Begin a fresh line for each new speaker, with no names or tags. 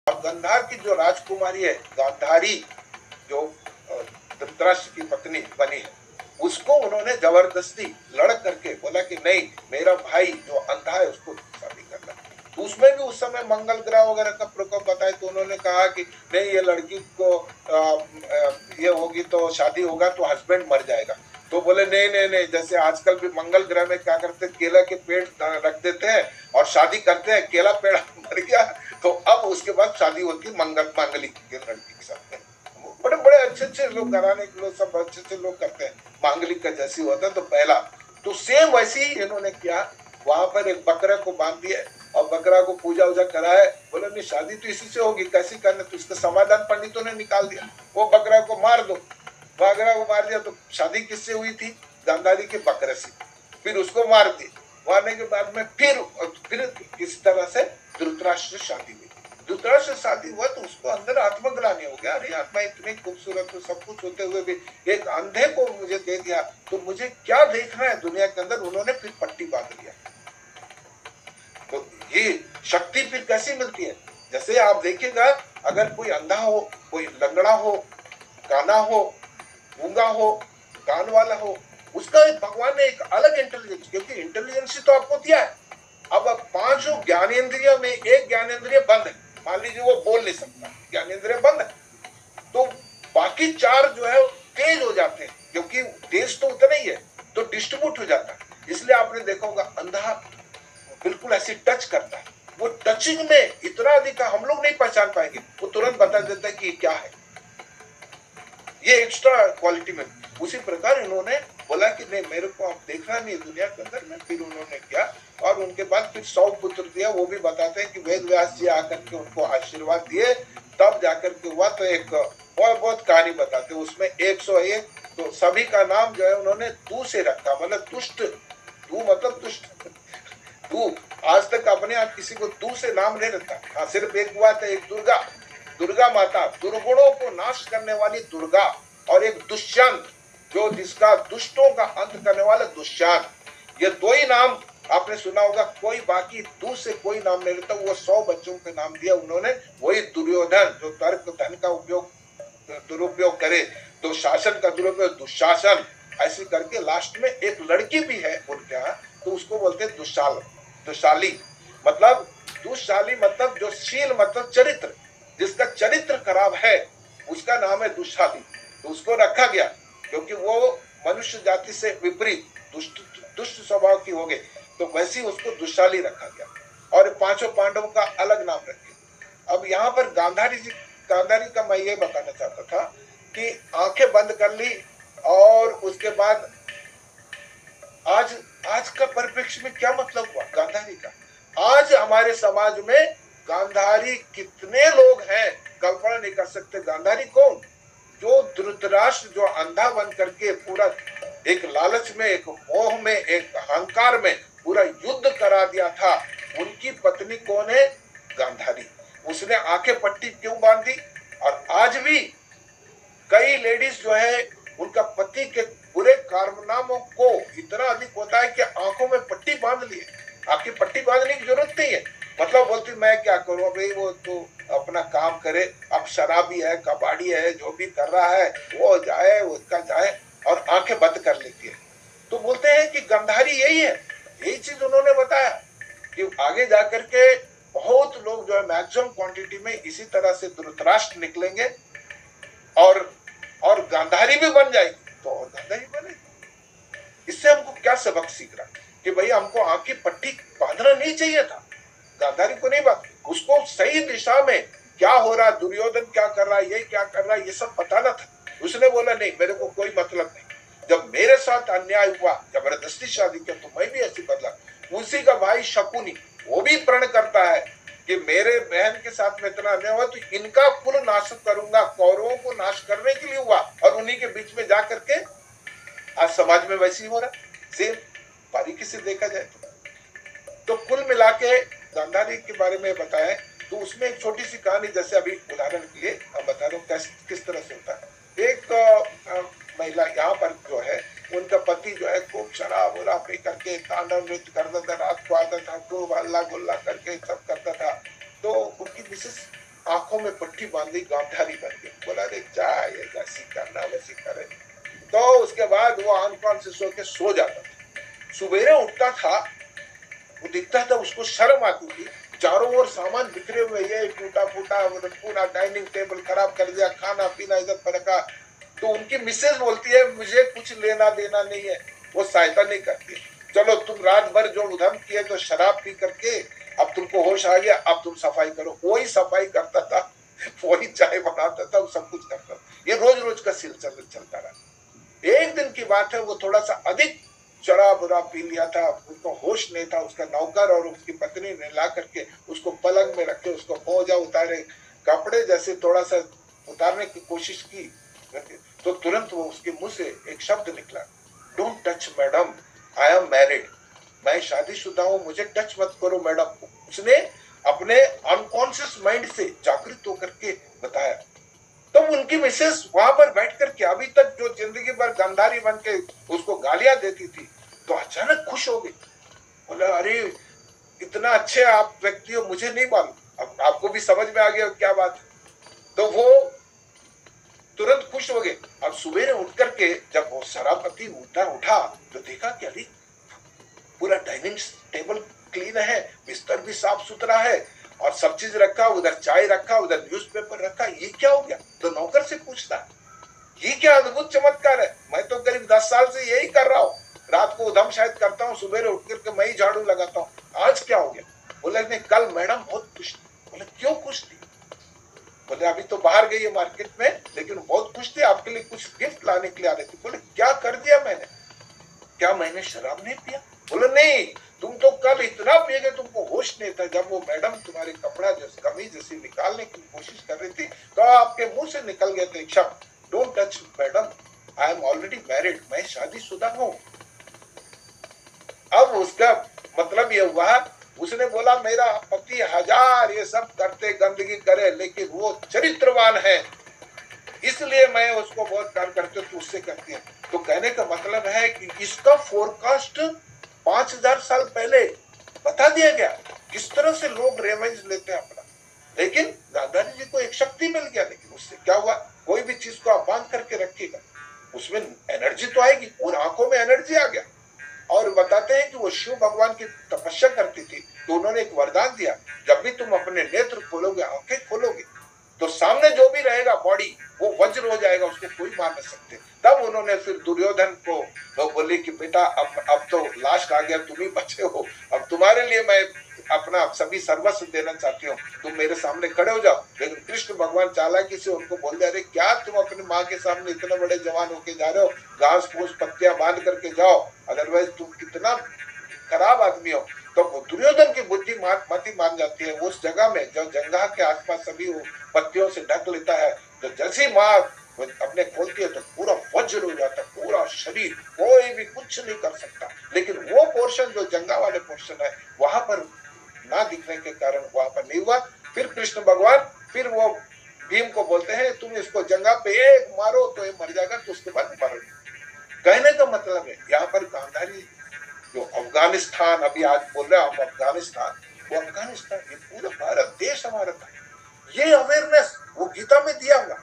और गंधार की जो राजकुमारी है गांधारी, जो धृतराष्ट्र की पत्नी बनी है, उसको उन्होंने जबरदस्ती लड़ करके बोला कि नहीं, मेरा भाई जो अंधा है उसको शादी करना। तो उसमें भी उस समय मंगल ग्रह वगैरह का प्रकोप बताए, तो उन्होंने कहा कि नहीं, ये लड़की को ये होगी तो शादी होगा तो हस्बैंड मर जाएगा। तो बोले नहीं नहीं नहीं, जैसे आजकल भी मंगल ग्रह में क्या करते हैं, केला के पेड़ रख देते हैं और शादी करते हैं, केला पेड़ मर गया तो अब उसके बाद शादी होती है मांगलिक के लड़की के साथ में। बड़े बड़े अच्छे अच्छे लोग, घराने के लोग सब अच्छे अच्छे लोग करते हैं, मांगलिक का जैसी होता है तो पहला। तो सेम वैसे ही इन्होंने किया, वहां पर एक बकरा को बांध दिया और बकरा को पूजा वूजा कराए। बोले नहीं, शादी तो इसी से होगी, कैसी करने, तो इसका समाधान पंडितों ने निकाल दिया, वो बकरा को मार दो। बकरा को मार दिया तो शादी किससे हुई थी, गांधारी के बकरे से। फिर उसको मार दी, मारने के बाद में फिर इस तरह से धृतराष्ट्र शादी हुई। धृतराष्ट्र शादी हुआ तो उसको अंदर आत्मग्लानि हो गया, अरे आत्मा इतनी खूबसूरत हो, सब कुछ होते हुए भी एक अंधे को मुझे दे दिया, तो मुझे क्या देखना है दुनिया के अंदर। उन्होंने फिर पट्टी बांध लिया। तो ये शक्ति फिर कैसी मिलती है, जैसे आप देखिएगा, अगर कोई अंधा हो, कोई लंगड़ा हो, काना हो, गूंगा हो, कान वाला हो, उसका भगवान ने एक अलग इंटेलिजेंस, क्योंकि इंटेलिजेंस तो आपको दिया है। अब पांचों ज्ञानेंद्रिय में एक ज्ञानेंद्रिय बंद है, मान लीजिए वो बोल नहीं सकता, ज्ञानेंद्रिय बंद है, तो बाकी चार जो है तेज हो जाते हैं, क्योंकि तेज तो उतना ही है, तो डिस्ट्रीब्यूट हो जाता है। इसलिए आपने देखा होगा, अंधा बिल्कुल ऐसे टच करता है, वो टचिंग में इतना अधिक हम लोग नहीं पहचान पाएंगे, वो तुरंत बता देता है कि क्या है, ये एक्स्ट्रा क्वालिटी में। उसी प्रकार इन्होंने बोला कि नहीं, मेरे को आप देखना नहीं दुनिया के अंदर में। फिर उन्होंने किया और उनके बाद फिर 100 पुत्र दिया। वो भी बताते हैं कि वेद व्यास जी आकर के उनको आशीर्वाद दिए, तब जाकर के हुआ। तो एक बहुत कहानी बताते हैं उसमें 101, तो सभी का नाम जो है उन्होंने तू से रखा, मतलब तुष्ट, तू मतलब तुष्ट, तू। आज तक अपने आप किसी को तू से नाम नहीं रखा। हाँ, सिर्फ एक हुआ था, एक दुर्गा, दुर्गा माता, दुर्गुणों को नाश करने वाली दुर्गा, और एक दुष्यंत, जो जिसका दुष्टों का अंत करने वाला दुष्यंत। ये दो ही नाम आपने सुना होगा, कोई बाकी तू से कोई नाम नहीं लेता। वो 100 बच्चों के नाम दिया उन्होंने। वही दुर्योधन, जो तर्क धन का उपयोग दुरुपयोग करे, तो शासन का दुरुपयोग दुशासन, ऐसे करके लास्ट में एक लड़की भी है उनके यहाँ, तो उसको बोलते हैं दुशाल, दुशाली। मतलब दुशाली मतलब जो शील मतलब चरित्र, जिसका चरित्र खराब है उसका नाम है दुशाली। तो उसको रखा गया क्योंकि वो मनुष्य जाति से विपरीत दुष्ट स्वभाव की हो गई, तो वैसे ही उसको दुशाली रखा गया। और पांचों पांडवों का अलग नाम रखे। अब यहाँ पर गांधारी का मैं ये बताना चाहता था कि आंखें बंद कर ली, और उसके बाद आज का परिप्रेक्ष्य में क्या मतलब हुआ गांधारी का। आज हमारे समाज में गांधारी कितने लोग हैं, कल्पना नहीं कर सकते। गांधारी कौन, जो धृतराष्ट्र, जो अंधा बन करके पूरा एक लालच में, एक मोह में, एक अहंकार में पूरा युद्ध करा दिया था, उनकी पत्नी कौन है, गांधारी। उसने आंखें पट्टी क्यों बांधी। और आज भी कई लेडीज जो है, उनका पति के बुरे कारनामों को इतना अधिक होता है कि आंखों में पट्टी बांध लिए। आंखें पट्टी बांधने की जरूरत नहीं है, मतलब बोलती मैं क्या करूं भाई, वो तो अपना काम करे, अब शराबी है, कबाड़ी है, जो भी कर रहा है वो जाए, उसका जाए, और आंखें बंद कर लेती है। तो बोलते हैं कि गांधारी यही है, यही चीज उन्होंने बताया कि आगे जाकर के बहुत लोग जो है मैक्सिमम क्वांटिटी में इसी तरह से धृतराष्ट्र निकलेंगे, और गांधारी भी बन जाएगी, तो और गांधारी बनेगी। इससे हमको क्या सबक सीख रहा कि भाई हमको आंखें पट्टी बांधना नहीं चाहिए था। गांधारी को नहीं बात, उसको सही दिशा में क्या हो रहा, दुर्योधन क्या कर रहा है, ये क्या कर रहा है, ये सब बताना था। उसने बोला नहीं, मेरे को कोई मतलब नहीं। जब मेरे साथ अन्याय हुआ, जबरदस्ती शादी किया, तो मैं भी ऐसी बदला। उसी का भाई शकुनी, वो भी प्रण करता है कि मेरे बहन के साथ में इतना अन्याय हुआ तो इनका कुल नाश करूंगा। कौरवों को नाश करने के लिए हुआ, और उन्हीं के बीच में जाकर के आज समाज में वैसे ही हो रहा सेम, बारीकी से देखा जाए तो कुल मिला के गांधारी के बारे में बताया। तो उसमें एक छोटी सी कहानी, जैसे अभी उदाहरण के लिए हम बता रहे हो किस तरह से होता है। एक महिला यहाँ पर जो है, उनका पति जो है खूब शराब वराब पी करके तांडव नृत्य करता था, रात को आता था, खूब हल्ला गुल्ला करके सब करता था। तो उनकी मिसेस आंखों में पट्टी बांधी, गांधारी बन गया। बोला रे जा, ये जैसी करना वैसी करे। तो उसके बाद वो अनकॉन्शियस होकर सो जाता था। सुबेरे उठता था, वो दिखता था, उसको शर्म आती थी, चारों ओर सामान बिखरे हुए, ये टूटा फूटा, पूरा डाइनिंग टेबल खराब कर दिया, खाना पीना इधर फरका। तो उनकी मिसेज बोलती है मुझे कुछ लेना देना नहीं है, वो सहायता नहीं करती। चलो तुम रात भर जो उधम किए, जो शराब पी करके अब तुमको होश आ गया, अब तुम सफाई करो। वही सफाई करता था, वही चाय बनाता था, वो सब कुछ करता था। ये रोज रोज का सिलसिला चलता रहा। एक दिन की बात है, वो थोड़ा सा अधिक शराब वराब पी लिया था, उसको होश नहीं था। उसका नौकर और उसकी पत्नी ने ला करके उसको पलंग में रखे, उसको मोजा उतारे, कपड़े जैसे थोड़ा सा उतारने की कोशिश की, तो तुरंत वो उसके मुंह से एक शब्द निकला, don't touch madam, I am married, मैं शादीशुदा हूं, मुझे टच मत करो मैडम। उसने अपने अनकॉन्शियस माइंड से जागृत होकर के बताया। तो उनकी मिसेस वहां पर बैठ करके, अभी तक जो जिंदगी भर गंधारी बन के उसको गालियां देती थी, तो अचानक खुश हो गई। बोला अरे इतना अच्छे आप व्यक्ति हो, मुझे नहीं मालूम। अब आपको भी समझ में आ गया क्या बात है। तो वो तुरंत खुश हो गए। अब सुबह उठ करके जब वो शराबपति उठा तो देखा कि अरे पूरा डाइनिंग टेबल क्लीन है, बिस्तर भी साफ सुथरा है, और सब चीज रखा, उधर चाय रखा, उधर न्यूज़पेपर रखा। ये क्या हो गया? तो नौकर से पूछता, ये क्या अद्भुत चमत्कार है, मैं तो करीब 10 साल से यही कर रहा हूँ, रात को उधम शायद करता हूँ, सुबह उठ करके मैं ही झाड़ू लगाता हूँ, आज क्या हो गया? बोले नहीं, कल मैडम बहुत खुश थी। बोले क्यों खुश थी? बोले अभी तो बाहर गई है मार्केट में, लेकिन बहुत खुश थी, आपके लिए कुछ गिफ्ट लाने के लिए आ रही थी। बोले क्या कर दिया मैंने? क्या मैंने शराब नहीं पिया? बोले नहीं, तुम तो कल इतना पिए गए, तुमको होश नहीं था। जब वो मैडम तुम्हारे कपड़ा जैसे कमीज जैसी निकालने की कोशिश कर रही थी, तो आपके मुंह से निकल गए थे एक शब्द, don't touch madam, I am already married, मैं शादीशुदा हूं। अब उसका मतलब ये हुआ, उसने बोला मेरा पति हजार ये सब करते गंदगी करे, लेकिन वो चरित्रवान है, इसलिए मैं उसको बहुत प्यार करती हूँ, तो उससे करती है। तो कहने का मतलब है कि इसका फोरकास्ट 5000 साल पहले बता दिया गया, किस तरह से लोग रेवेंज लेते हैं अपना। लेकिन दादाजी जी को एक शक्ति मिल गया, लेकिन उससे क्या हुआ, कोई भी चीज को आप बांध करके रखिएगा, उसमें एनर्जी तो आएगी, और आंखों में एनर्जी आ गया। और बताते हैं कि वो शिव भगवान की तपस्या करती थी, तो उन्होंने एक वरदान दिया, जब भी तुम अपने नेत्र खोलोगे, आंखें खोलोगे, तो सामने जो भी रहेगा बॉडी वो वज्र हो जाएगा, उसको कोई मार नहीं सकते। तब उन्होंने फिर दुर्योधन को वो बोले कि बेटा अब तो लास्ट आ गया, तुम ही बचे हो, अब तुम्हारे लिए मैं अपना सभी सर्वस्व देना चाहती हूँ, तुम मेरे सामने खड़े हो जाओ। लेकिन कृष्ण भगवान चालाकी से उनको बोल दिया, क्या तुम अपनी माँ के सामने इतने बड़े जवान होके जा रहे हो, घास फूस पत्तियां बांध करके जाओ, अदरवाइज तुम कितना खराब आदमी हो। तो दुर्योधन की बुद्धि मती मान जाती है। उस जगह में जो जंगह के आसपास सभी पत्तियों से ढक लेता है, तो जैसी माँ अपने खोलती है तो पूरा वज्र हो जाता है, पूरा शरीर, कोई भी कुछ नहीं कर सकता। लेकिन वो पोर्शन जो जंगा वाले पोर्शन है, वहां पर ना दिखने के कारण वहां पर नहीं हुआ। फिर कृष्ण भगवान फिर वो भीम को बोलते हैं तुम इसको जंगा पे एक मारो तो ये मर जाएगा, तो उसके बाद मरो। कहने का मतलब है यहाँ पर गांधारी जो अफगानिस्तान, अभी आज बोल रहे हैं हम अफगानिस्तान, वो अफगानिस्तान, ये पूरा भारत देश हमारा था। ये अवेयरनेस वो गीता में दिया हुआ,